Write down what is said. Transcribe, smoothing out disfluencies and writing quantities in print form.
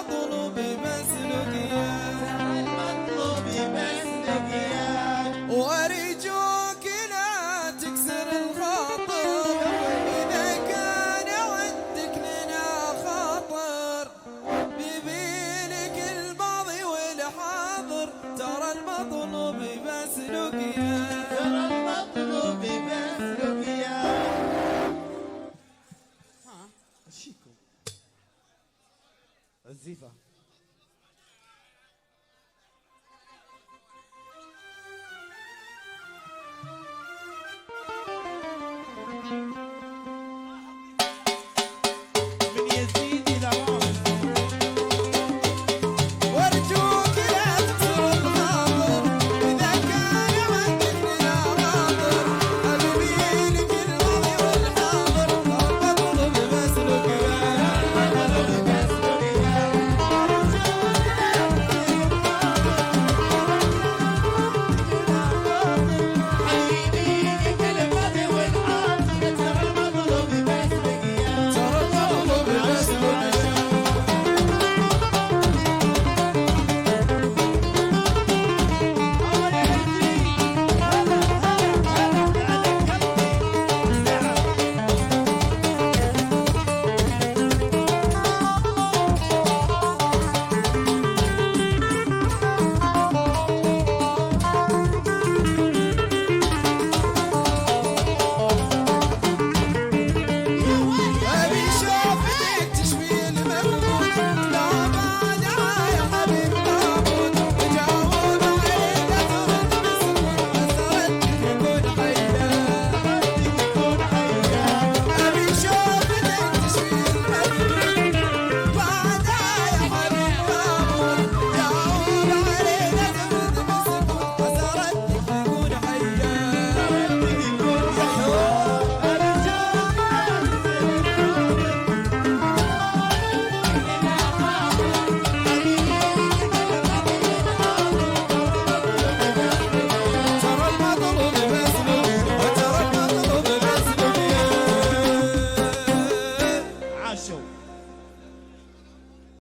المطلوب بس لقياك، المطلوب بس لقياك. وارجوك لا تكسر الخاطر اذا كان عندك لنا خاطر، بيبيلك الماضي والحاضر، ترى المطلوب بس لقياك. ترى المطلوب بس لقياك. ها الشيكو الزيفة.